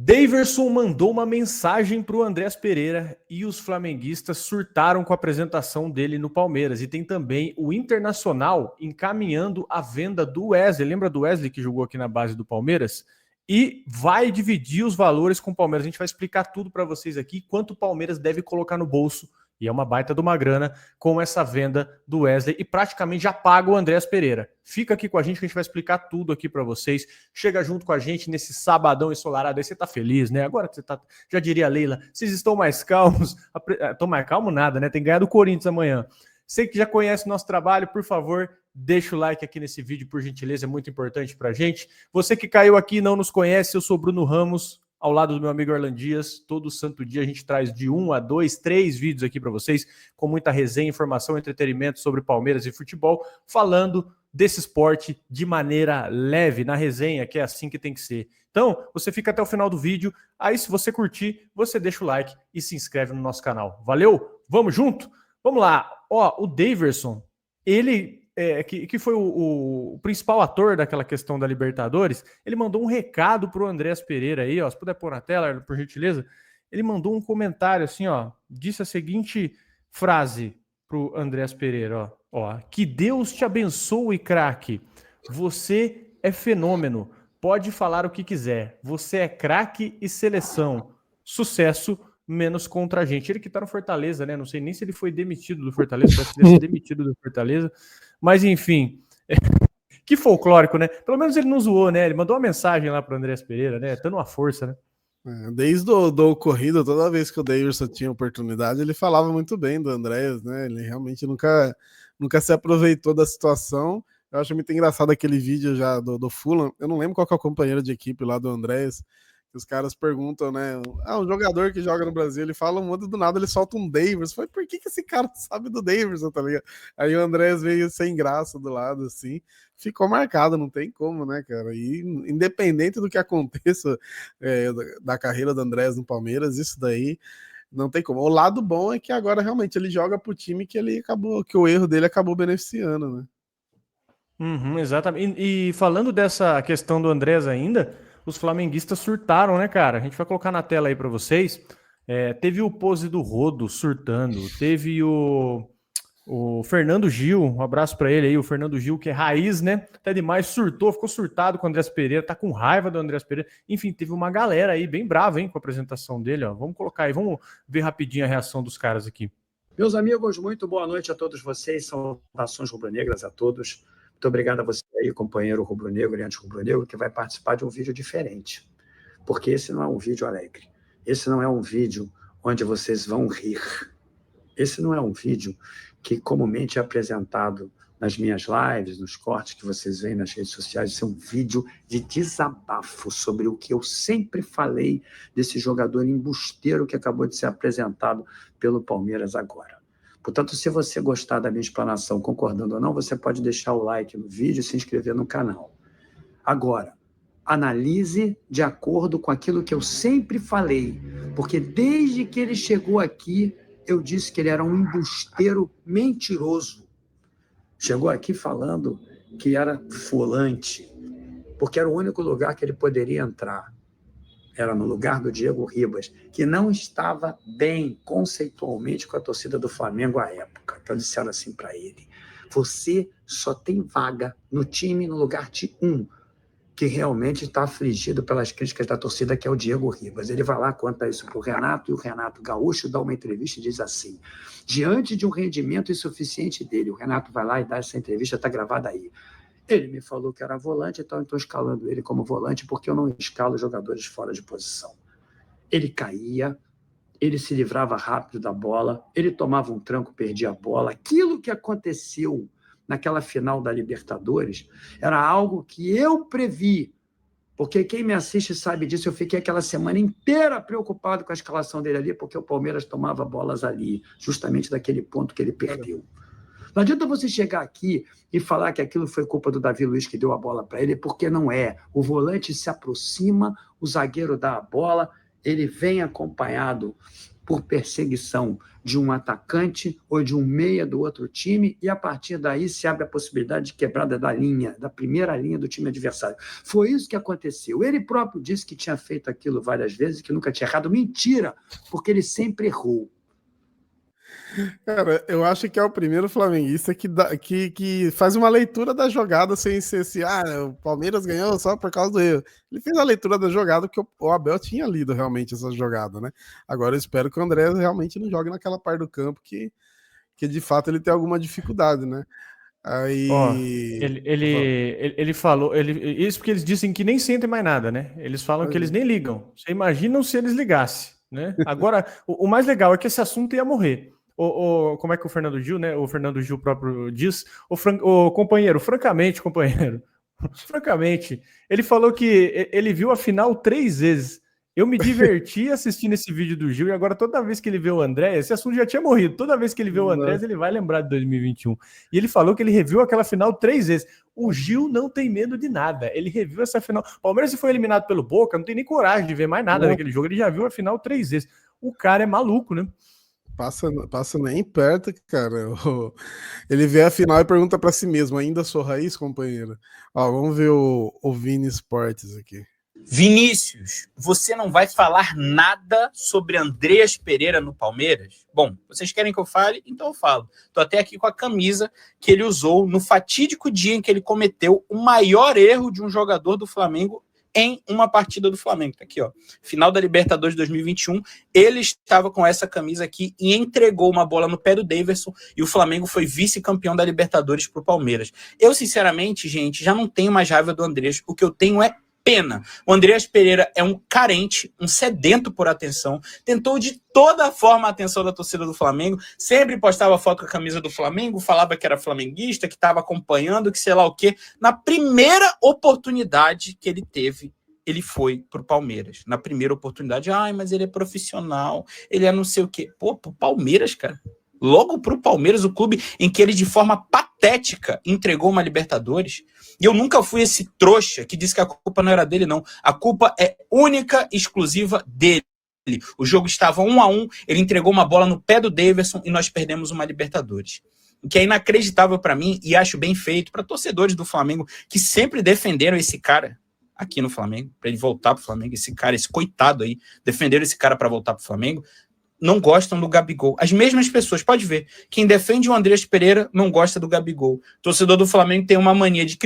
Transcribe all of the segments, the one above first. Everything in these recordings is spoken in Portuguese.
Daverson mandou uma mensagem para o Andrés Pereira e os flamenguistas surtaram com a apresentação dele no Palmeiras. E tem também o Internacional encaminhando a venda do Wesley. Lembra do Wesley que jogou aqui na base do Palmeiras? E vai dividir os valores com o Palmeiras. A gente vai explicar tudo para vocês aqui, quanto o Palmeiras deve colocar no bolso. E é uma baita de uma grana com essa venda do Wesley e praticamente já paga o Andrés Pereira. Fica aqui com a gente que a gente vai explicar tudo aqui para vocês. Chega junto com a gente nesse sabadão ensolarado. Aí você tá feliz, né? Agora que você tá, já diria a Leila, vocês estão mais calmos. Estão mais calmos nada, né? Tem ganhado o Corinthians amanhã. Você que já conhece o nosso trabalho, por favor, deixa o like aqui nesse vídeo, por gentileza, é muito importante pra gente. Você que caiu aqui e não nos conhece, eu sou Bruno Ramos, ao lado do meu amigo Arlan Dias. Todo santo dia a gente traz de 1 a 2, 3 vídeos aqui para vocês, com muita resenha, informação, entretenimento sobre Palmeiras e futebol, falando desse esporte de maneira leve, na resenha, que é assim que tem que ser. Então, você fica até o final do vídeo, aí se você curtir, você deixa o like e se inscreve no nosso canal. Valeu? Vamos junto? Vamos lá. Ó, o Daverson, ele... que foi o principal ator daquela questão da Libertadores, ele mandou um recado pro Andrés Pereira aí, ó, se puder pôr na tela, por gentileza, ele mandou um comentário assim, ó, disse a seguinte frase pro Andrés Pereira, ó, que Deus te abençoe, craque, você é fenômeno, pode falar o que quiser, você é craque e seleção, sucesso, menos contra a gente. Ele que tá no Fortaleza, né? Não sei nem se ele foi demitido do Fortaleza, parece que ele foi demitido do Fortaleza. Mas, enfim, que folclórico, né? Pelo menos ele não zoou, né? Ele mandou uma mensagem lá pro Andrés Pereira, né? Dando uma força, né? Desde o ocorrido, toda vez que o Daverson tinha oportunidade, ele falava muito bem do Andrés, né? Ele realmente nunca se aproveitou da situação. Eu acho muito engraçado aquele vídeo já do Fulham. Eu não lembro qual que é o companheiro de equipe lá do Andrés, que os caras perguntam, né? Um jogador que joga no Brasil, ele fala do nada, ele solta um Daverson. Foi por que esse cara sabe do Daverson, tá ligado? Aí o Andrés veio sem graça do lado, assim, ficou marcado, não tem como, né, cara? E independente do que aconteça da carreira do Andrés no Palmeiras, isso daí não tem como. O lado bom é que agora realmente ele joga pro time que o erro dele acabou beneficiando, né? Exatamente. E falando dessa questão do Andrés ainda, os flamenguistas surtaram, né, cara? A gente vai colocar na tela aí para vocês. Teve o Pose do Rodo surtando, teve o Fernando Gil, um abraço para ele aí, o Fernando Gil, que é raiz, né? Até demais, surtou, ficou surtado com o Andrés Pereira, tá com raiva do Andrés Pereira. Enfim, teve uma galera aí bem brava, hein, com a apresentação dele, ó. Vamos colocar aí, vamos ver rapidinho a reação dos caras aqui. Meus amigos, muito boa noite a todos vocês, saudações rubro-negras a todos. Muito obrigado a você aí, companheiro rubro-negro e anti-rubro-negro, que vai participar de um vídeo diferente. Porque esse não é um vídeo alegre. Esse não é um vídeo onde vocês vão rir. Esse não é um vídeo que comumente é apresentado nas minhas lives, nos cortes que vocês veem nas redes sociais. Esse é um vídeo de desabafo sobre o que eu sempre falei desse jogador embusteiro que acabou de ser apresentado pelo Palmeiras agora. Portanto, se você gostar da minha explanação, concordando ou não, você pode deixar o like no vídeo e se inscrever no canal. Agora, analise de acordo com aquilo que eu sempre falei, porque desde que ele chegou aqui, eu disse que ele era um embusteiro mentiroso. Chegou aqui falando que era volante, porque era o único lugar que ele poderia entrar. Era no lugar do Diego Ribas, que não estava bem conceitualmente com a torcida do Flamengo à época. Então disseram assim para ele: você só tem vaga no time no lugar de um que realmente está afligido pelas críticas da torcida, que é o Diego Ribas. Ele vai lá, conta isso para o Renato, e o Renato Gaúcho dá uma entrevista e diz assim: diante de um rendimento insuficiente dele, o Renato vai lá e dá essa entrevista, está gravada aí. Ele me falou que era volante, então eu estou escalando ele como volante, porque eu não escalo jogadores fora de posição. Ele caía, ele se livrava rápido da bola, ele tomava um tranco, perdia a bola. Aquilo que aconteceu naquela final da Libertadores era algo que eu previ, porque quem me assiste sabe disso. Eu fiquei aquela semana inteira preocupado com a escalação dele ali, porque o Palmeiras tomava bolas ali, justamente daquele ponto que ele perdeu. Não adianta você chegar aqui e falar que aquilo foi culpa do Davi Luiz que deu a bola para ele, porque não é. O volante se aproxima, o zagueiro dá a bola ele vem acompanhado por perseguição de um atacante ou de um meia do outro time, e a partir daí se abre a possibilidade de quebrada da linha, da primeira linha do time adversário. Foi isso que aconteceu. Ele próprio disse que tinha feito aquilo várias vezes, que nunca tinha errado. Mentira, porque ele sempre errou. Cara, eu acho que é o primeiro flamenguista que faz uma leitura da jogada sem ser assim, o Palmeiras ganhou só por causa do erro. Ele fez a leitura da jogada porque o Abel tinha lido realmente essa jogada, né? Agora eu espero que o André realmente não jogue naquela parte do campo que de fato ele tem alguma dificuldade, né? Aí. Ele falou, isso porque eles dizem que nem sentem mais nada, né? Eles falam que eles nem ligam. Você imagina se eles ligassem, né? Agora, o mais legal é que esse assunto ia morrer. Como é que o Fernando Gil, né? O Fernando Gil próprio diz, companheiro, francamente, ele falou que ele viu a final 3 vezes. Eu me diverti assistindo esse vídeo do Gil, e agora toda vez que ele vê o André, esse assunto já tinha morrido, toda vez que ele vê o André, ele vai lembrar de 2021. E ele falou que ele reviu aquela final 3 vezes. O Gil não tem medo de nada, ele reviu essa final. O Palmeiras foi eliminado pelo Boca, não tem nem coragem de ver mais nada daquele jogo, ele já viu a final 3 vezes. O cara é maluco, né? Passa nem perto, cara. Ele vê a final e pergunta para si mesmo: ainda sou raiz, companheiro? Ó, vamos ver o Vini Esportes aqui. Vinícius, você não vai falar nada sobre Andreas Pereira no Palmeiras? Bom, vocês querem que eu fale? Então eu falo. Tô até aqui com a camisa que ele usou no fatídico dia em que ele cometeu o maior erro de um jogador do Flamengo em uma partida do Flamengo. Tá aqui, ó. Final da Libertadores 2021, ele estava com essa camisa aqui e entregou uma bola no pé do Daverson e o Flamengo foi vice-campeão da Libertadores pro Palmeiras. Eu, sinceramente, gente, já não tenho mais raiva do Andreas. O que eu tenho é pena. O Andreas Pereira é um carente, um sedento por atenção, tentou de toda forma a atenção da torcida do Flamengo, sempre postava foto com a camisa do Flamengo, falava que era flamenguista, que estava acompanhando, que sei lá o quê. Na primeira oportunidade que ele teve, ele foi pro Palmeiras. Na primeira oportunidade, mas ele é profissional, ele é não sei o quê. Pô, pro Palmeiras, cara. Logo pro Palmeiras, o clube em que ele de forma patética entregou uma Libertadores. E eu nunca fui esse trouxa que disse que a culpa não era dele, não. A culpa é única e exclusiva dele. O jogo estava 1-1, ele entregou uma bola no pé do Daverson e nós perdemos uma Libertadores. O que é inacreditável para mim e acho bem feito para torcedores do Flamengo que sempre defenderam esse cara aqui no Flamengo, para ele voltar pro Flamengo, esse cara, esse coitado aí, defenderam esse cara para voltar pro Flamengo. Não gostam do Gabigol. As mesmas pessoas, pode ver, quem defende o Andreas Pereira não gosta do Gabigol. O torcedor do Flamengo tem uma mania de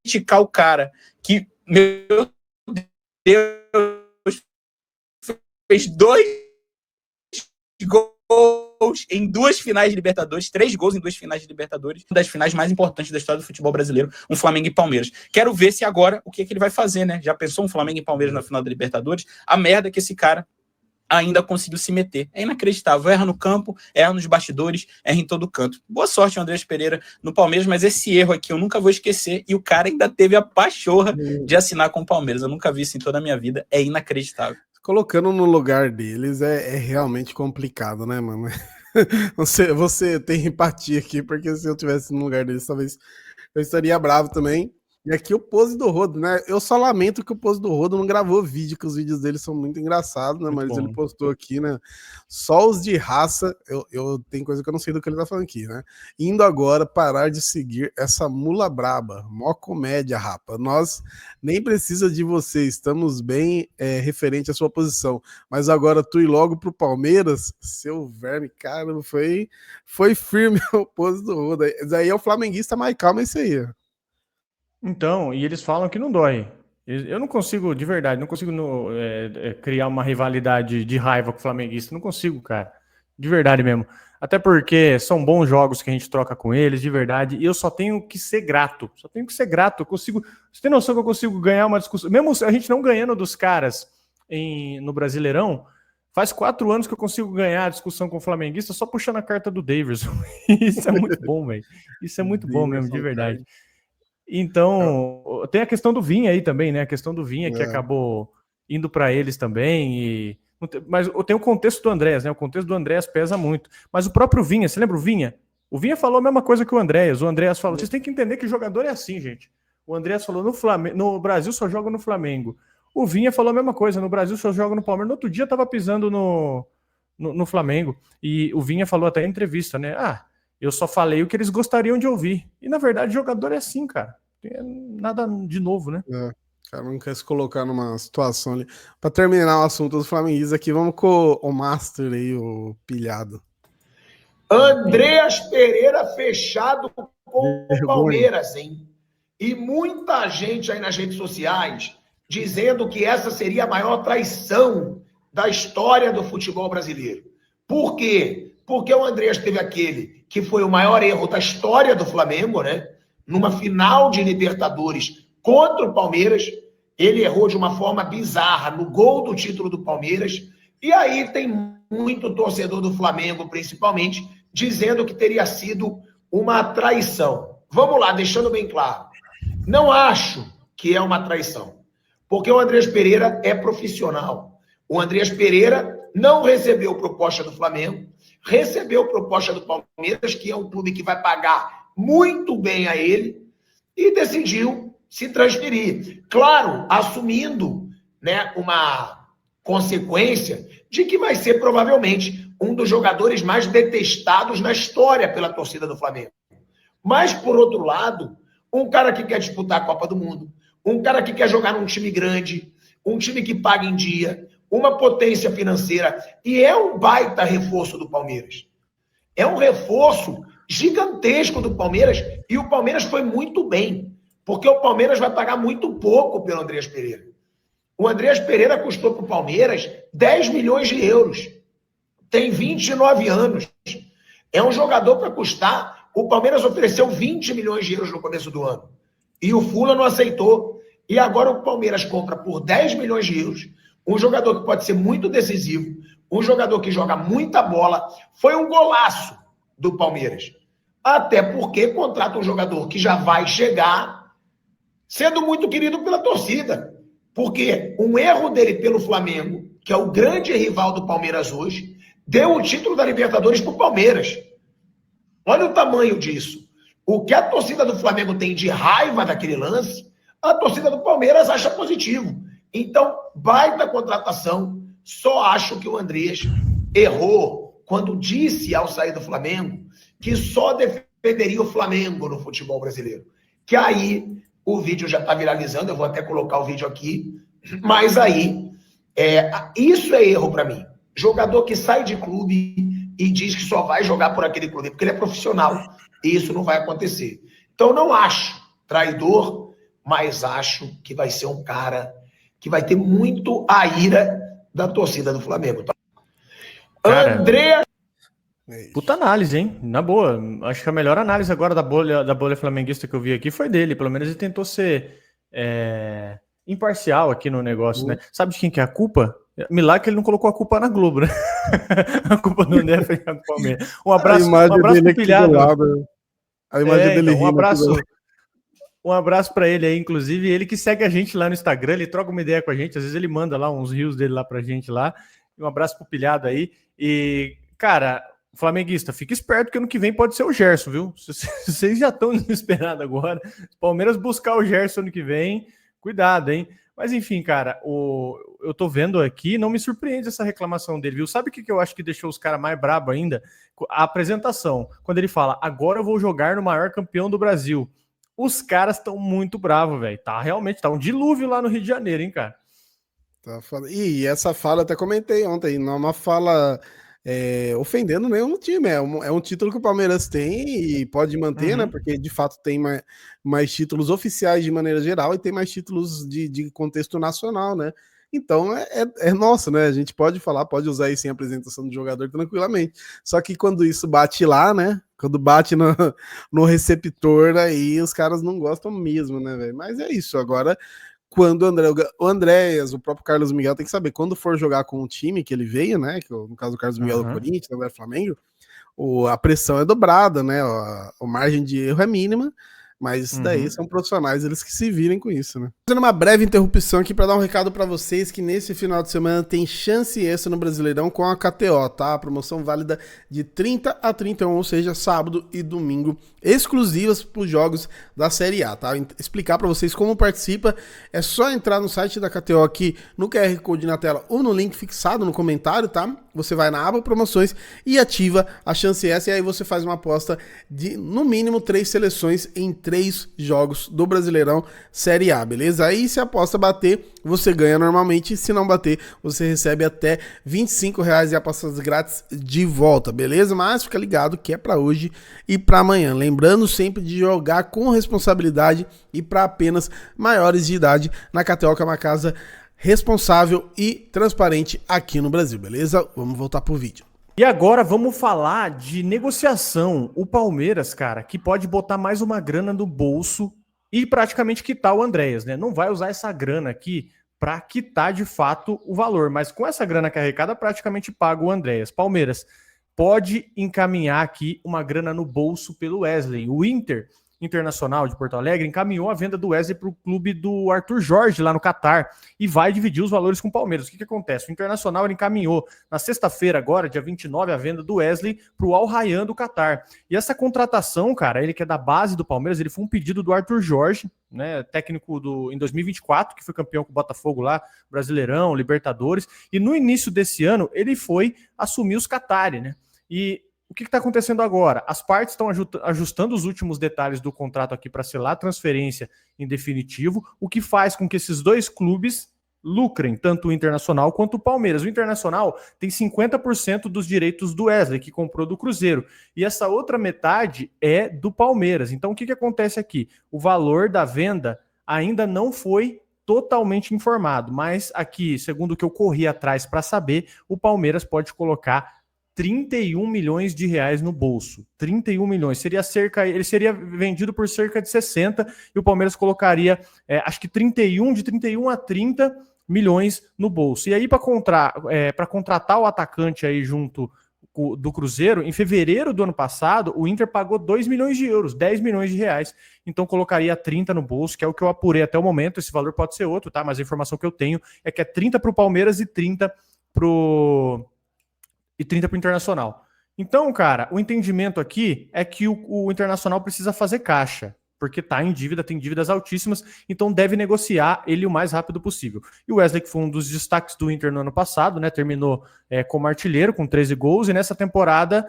criticar o cara que, meu Deus, fez 2 gols em 2 finais de Libertadores, 3 gols em 2 finais de Libertadores, uma das finais mais importantes da história do futebol brasileiro, um Flamengo e Palmeiras. Quero ver se agora, o que ele vai fazer, né? Já pensou um Flamengo e Palmeiras na final da Libertadores? A merda que esse cara ainda conseguiu se meter. É inacreditável. Erra no campo, erra nos bastidores, erra em todo canto. Boa sorte, Andreas Pereira, no Palmeiras, mas esse erro aqui eu nunca vou esquecer e o cara ainda teve a pachorra de assinar com o Palmeiras. Eu nunca vi isso em toda a minha vida. É inacreditável. Colocando no lugar deles é realmente complicado, né, mano? Você tem empatia aqui, porque se eu tivesse no lugar deles, talvez eu estaria bravo também. E aqui o Pose do Rodo, né? Eu só lamento que o Pose do Rodo não gravou vídeo, que os vídeos dele são muito engraçados, né? Muito mas bom. Ele postou aqui, né? Só os de raça, eu tenho coisa que eu não sei do que ele tá falando aqui, né? Indo agora parar de seguir essa mula braba. Mó comédia, rapa. Nós nem precisa de você, estamos bem referente à sua posição. Mas agora tu ir logo pro Palmeiras, seu verme, cara, foi firme o Pose do Rodo. Daí é o flamenguista mais calmo, é isso aí, ó. Então, e eles falam que não dói. Eu não consigo, de verdade, não consigo criar uma rivalidade de raiva com o flamenguista. Não consigo, cara. De verdade mesmo. Até porque são bons jogos que a gente troca com eles, de verdade. E eu só tenho que ser grato. Só tenho que ser grato. Eu consigo. Você tem noção que eu consigo ganhar uma discussão? Mesmo a gente não ganhando dos caras no Brasileirão, faz 4 anos que eu consigo ganhar a discussão com o flamenguista só puxando a carta do Daverson. Isso é muito bom, velho. Isso é muito bom mesmo, de verdade. Então, tem a questão do Vinha aí também, né? A questão do Vinha que acabou indo para eles também. Mas tem o contexto do Andrés, né? O contexto do Andrés pesa muito. Mas o próprio Vinha, você lembra o Vinha? O Vinha falou a mesma coisa que o Andrés. O Andrés falou: vocês têm que entender que jogador é assim, gente. O Andrés falou: no Brasil só joga no Flamengo. O Vinha falou a mesma coisa, no Brasil só joga no Palmeiras, no outro dia tava pisando no Flamengo, e o Vinha falou até em entrevista, né, eu só falei o que eles gostariam de ouvir, e na verdade jogador é assim, cara, não é nada de novo, né? O cara não quer se colocar numa situação ali. Pra terminar o assunto dos flamenguistas aqui, vamos com o Master aí, o pilhado. Andreas Pereira fechado com o Palmeiras, hein? E muita gente aí nas redes sociais dizendo que essa seria a maior traição da história do futebol brasileiro. Por quê? Porque o Andreas teve aquele que foi o maior erro da história do Flamengo, né? Numa final de Libertadores contra o Palmeiras, ele errou de uma forma bizarra no gol do título do Palmeiras, e aí tem muito torcedor do Flamengo, principalmente, dizendo que teria sido uma traição. Vamos lá, deixando bem claro. Não acho que é uma traição, porque o Andreas Pereira é profissional. O Andreas Pereira não recebeu proposta do Flamengo, recebeu proposta do Palmeiras, que é um clube que vai pagar muito bem a ele, e decidiu se transferir. Claro, assumindo, né, uma consequência de que vai ser provavelmente um dos jogadores mais detestados na história pela torcida do Flamengo. Mas, por outro lado, um cara que quer disputar a Copa do Mundo, um cara que quer jogar num time grande, um time que paga em dia, uma potência financeira, e é um baita reforço do Palmeiras. É um reforço gigantesco do Palmeiras, e o Palmeiras foi muito bem, porque o Palmeiras vai pagar muito pouco pelo Andreas Pereira. O Andreas Pereira custou para o Palmeiras 10 milhões de euros. Tem 29 anos. É um jogador para custar. O Palmeiras ofereceu 20 milhões de euros no começo do ano. E o Fula não aceitou. E agora o Palmeiras compra por 10 milhões de euros um jogador que pode ser muito decisivo, um jogador que joga muita bola. Foi um golaço do Palmeiras. Até porque contrata um jogador que já vai chegar sendo muito querido pela torcida. Porque um erro dele pelo Flamengo, que é o grande rival do Palmeiras hoje, deu o título da Libertadores para o Palmeiras. Olha o tamanho disso. O que a torcida do Flamengo tem de raiva daquele lance, a torcida do Palmeiras acha positivo. Então, baita contratação. Só acho que o Andreas errou quando disse, ao sair do Flamengo, que só defenderia o Flamengo no futebol brasileiro. Que aí o vídeo já está viralizando, eu vou até colocar o vídeo aqui, mas aí, isso é erro para mim. Jogador que sai de clube e diz que só vai jogar por aquele clube, porque ele é profissional, e isso não vai acontecer. Então, não acho traidor, mas acho que vai ser um cara que vai ter muito a ira da torcida do Flamengo. Cara, André... Puta análise, hein? Na boa. Acho que a melhor análise agora da bolha flamenguista que eu vi aqui foi dele. Pelo menos ele tentou ser imparcial aqui no negócio, né? Sabe de quem que é a culpa? Milagre que ele não colocou a culpa na Globo, né? A culpa do André foi do Palmeiras. Um abraço pro Pilhado. A imagem dele então, um abraço para ele aí, inclusive, ele que segue a gente lá no Instagram, ele troca uma ideia com a gente, às vezes ele manda lá uns reels dele lá pra gente lá. Um abraço pro Pilhado aí. E, cara, flamenguista, fica esperto que ano que vem pode ser o Gerson, viu? Vocês já estão desesperados agora. Palmeiras buscar o Gerson ano que vem, cuidado, hein? Mas enfim, cara, eu tô vendo aqui, não me surpreende essa reclamação dele, viu? Sabe o que eu acho que deixou os caras mais brabos ainda? A apresentação, quando ele fala, agora eu vou jogar no maior campeão do Brasil. Os caras estão muito bravos, velho. Realmente, tá um dilúvio lá no Rio de Janeiro, hein, cara? E essa fala, até comentei ontem, não é uma fala ofendendo nenhum time, é um título que o Palmeiras tem e pode manter, né? Porque de fato tem mais títulos oficiais de maneira geral e tem mais títulos de contexto nacional, né? Então é nosso, né? A gente pode falar, pode usar isso em apresentação do jogador tranquilamente. Só que quando isso bate lá, né? Quando bate no receptor, aí os caras não gostam mesmo, né, velho? Mas é isso. Agora, quando o Andréas, o próprio Carlos Miguel tem que saber, quando for jogar com o time que ele veio, né? Que no caso do Carlos Miguel do Corinthians, agora é Flamengo, a pressão é dobrada, né? A margem de erro é mínima. Mas isso daí são profissionais, eles que se virem com isso, né? Fazendo uma breve interrupção aqui para dar um recado para vocês que nesse final de semana tem chance extra no Brasileirão com a KTO, tá? A promoção válida de 30 a 31, ou seja, sábado e domingo, exclusivas para os jogos da Série A, tá? Explicar para vocês como participa, é só entrar no site da KTO aqui no QR Code na tela ou no link fixado no comentário, tá? Você vai na aba promoções e ativa a chance extra e aí você faz uma aposta de no mínimo 3 seleções em 3 jogos do Brasileirão Série A, beleza? Aí se a aposta bater, você ganha normalmente, se não bater, você recebe até R$25 de apostas grátis de volta, beleza? Mas fica ligado que é para hoje e para amanhã. Lembrando sempre de jogar com responsabilidade e para apenas maiores de idade na KTO, que é uma casa responsável e transparente aqui no Brasil, beleza? Vamos voltar pro vídeo. E agora vamos falar de negociação. O Palmeiras, cara, que pode botar mais uma grana no bolso e praticamente quitar o Andréas, né? Não vai usar essa grana aqui para quitar de fato o valor, mas com essa grana carregada praticamente paga o Andréas. Palmeiras pode encaminhar aqui uma grana no bolso pelo Wesley. O Internacional de Porto Alegre encaminhou a venda do Wesley para o clube do Arthur Jorge lá no Catar e vai dividir os valores com o Palmeiras. O que acontece? O Internacional ele encaminhou na sexta-feira agora, dia 29, a venda do Wesley para o Al Rayyan do Catar. E essa contratação, cara, ele que é da base do Palmeiras, ele foi um pedido do Arthur Jorge, né, técnico em 2024, que foi campeão com o Botafogo lá, Brasileirão, Libertadores, e no início desse ano ele foi assumir os Qatari, né? E o que está acontecendo agora? As partes estão ajustando os últimos detalhes do contrato aqui para selar a transferência em definitivo, o que faz com que esses dois clubes lucrem, tanto o Internacional quanto o Palmeiras. O Internacional tem 50% dos direitos do Wesley, que comprou do Cruzeiro, e essa outra metade é do Palmeiras. Então o que acontece aqui? O valor da venda ainda não foi totalmente informado, mas aqui, segundo o que eu corri atrás para saber, o Palmeiras pode colocar 31 milhões de reais no bolso. 31 milhões. Ele seria vendido por cerca de 60 e o Palmeiras colocaria, acho que de 31 a 30 milhões no bolso. E aí, para contratar o atacante aí junto do Cruzeiro, em fevereiro do ano passado, o Inter pagou 2 milhões de euros, 10 milhões de reais. Então colocaria 30 no bolso, que é o que eu apurei até o momento. Esse valor pode ser outro, tá? Mas a informação que eu tenho é que é 30 para o Palmeiras e 30 para o Internacional. Então, cara, o entendimento aqui é que o Internacional precisa fazer caixa, porque tá em dívida, tem dívidas altíssimas, então deve negociar ele o mais rápido possível. E o Wesley, que foi um dos destaques do Inter no ano passado, né, terminou como artilheiro, com 13 gols, e nessa temporada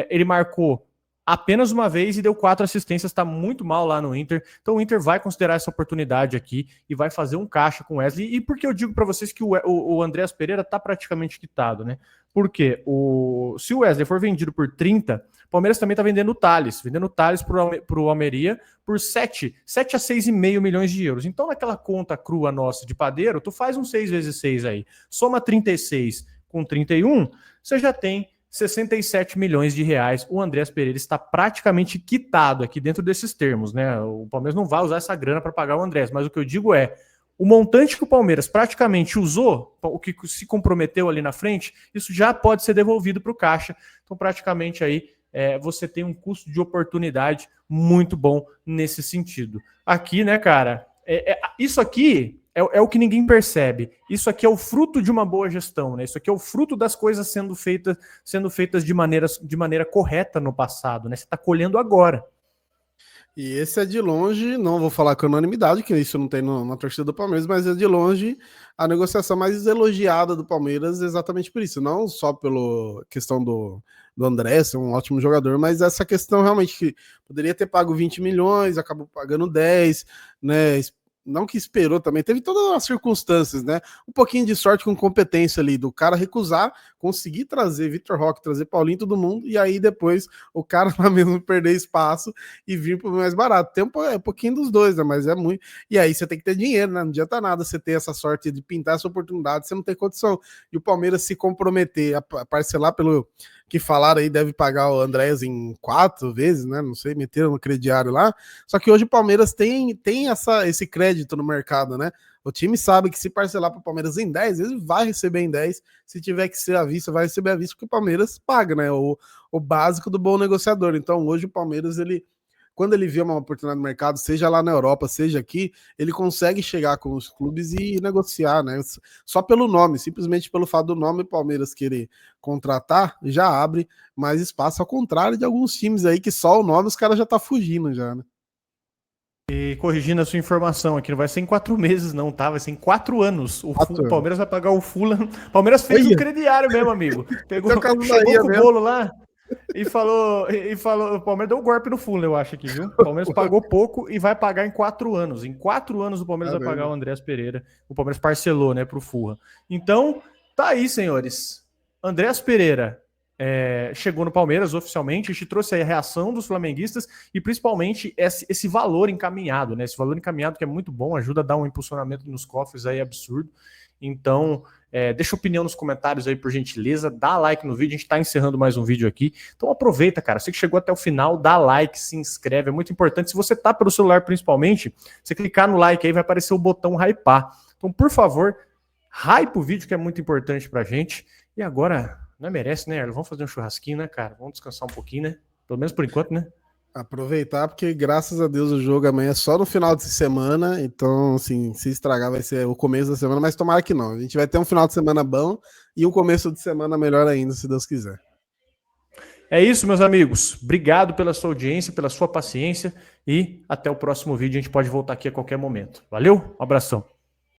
ele marcou apenas uma vez e deu 4 assistências, está muito mal lá no Inter. Então o Inter vai considerar essa oportunidade aqui e vai fazer um caixa com o Wesley. E por que eu digo para vocês que o Andréas Pereira está praticamente quitado, né? Porque se o Wesley for vendido por 30, o Palmeiras também está vendendo o Thales para o Almeria por 7 a 6,5 milhões de euros. Então naquela conta crua nossa de padeiro, tu faz um 6 vezes 6 aí, soma 36 com 31, você já tem 67 milhões de reais. O Andréas Pereira está praticamente quitado aqui dentro desses termos, né? O Palmeiras não vai usar essa grana para pagar o Andréas, mas o que eu digo é, o montante que o Palmeiras praticamente usou, o que se comprometeu ali na frente, isso já pode ser devolvido para o caixa. Então praticamente aí você tem um custo de oportunidade muito bom nesse sentido. Aqui, né, cara, isso aqui é o que ninguém percebe. Isso aqui é o fruto de uma boa gestão, né? Isso aqui é o fruto das coisas sendo feitas de maneira correta no passado, né? Você está colhendo agora. E esse é de longe, não vou falar com unanimidade, que isso não tem na torcida do Palmeiras, mas é de longe a negociação mais elogiada do Palmeiras exatamente por isso. Não só pela questão do André, ser um ótimo jogador, mas essa questão realmente que poderia ter pago 20 milhões, acabou pagando 10, né? Não que esperou também, teve todas as circunstâncias, né? Um pouquinho de sorte com competência ali, do cara recusar, conseguir trazer Vitor Roque, trazer Paulinho, todo mundo, e aí depois o cara lá mesmo perder espaço e vir pro mais barato. Tem um pouquinho dos dois, né? Mas é muito. E aí você tem que ter dinheiro, né? Não adianta nada você ter essa sorte de pintar essa oportunidade, você não tem condição. E o Palmeiras se comprometer a parcelar pelo que falaram aí, deve pagar o Andréas em 4 vezes, né? Não sei, meteram no crediário lá. Só que hoje o Palmeiras tem esse crédito no mercado, né? O time sabe que se parcelar para o Palmeiras em 10, ele vai receber em 10. Se tiver que ser à vista, vai receber à vista, porque o Palmeiras paga, né? O básico do bom negociador. Então hoje o Palmeiras, ele quando ele vê uma oportunidade no mercado, seja lá na Europa, seja aqui, ele consegue chegar com os clubes e negociar, né? Só pelo nome, simplesmente pelo fato do nome Palmeiras querer contratar, já abre mais espaço, ao contrário de alguns times aí que só o nome os caras já tá fugindo já, né? E corrigindo a sua informação aqui, não vai ser em 4 meses, não, tá? Vai ser em 4 anos. O Palmeiras vai pagar o Fulham. O Palmeiras fez um crediário mesmo, amigo. Pegou, chegou com o bolo lá e falou, o Palmeiras deu um golpe no Fulham, eu acho aqui, viu? O Palmeiras pagou pouco e vai pagar em 4 anos. Em 4 anos o Palmeiras vai pagar o Andreas Pereira. O Palmeiras parcelou, né, pro Fulham. Então, tá aí, senhores. Andreas Pereira chegou no Palmeiras oficialmente, a gente trouxe aí a reação dos flamenguistas e principalmente esse valor encaminhado, né? Esse valor encaminhado que é muito bom, ajuda a dar um impulsionamento nos cofres aí absurdo. Então, deixa opinião nos comentários aí, por gentileza, dá like no vídeo, a gente tá encerrando mais um vídeo aqui. Então aproveita, cara, você que chegou até o final, dá like, se inscreve, é muito importante. Se você tá pelo celular principalmente, você clicar no like aí, vai aparecer o botão hypar. Então, por favor, hype o vídeo que é muito importante pra gente. E agora... Não merece, né, Erlo? Vamos fazer um churrasquinho, né, cara? Vamos descansar um pouquinho, né? Pelo menos por enquanto, né? Aproveitar, porque graças a Deus o jogo amanhã é só no final de semana. Então, assim, se estragar vai ser o começo da semana, mas tomara que não. A gente vai ter um final de semana bom e um começo de semana melhor ainda, se Deus quiser. É isso, meus amigos. Obrigado pela sua audiência, pela sua paciência e até o próximo vídeo. A gente pode voltar aqui a qualquer momento. Valeu? Um abração.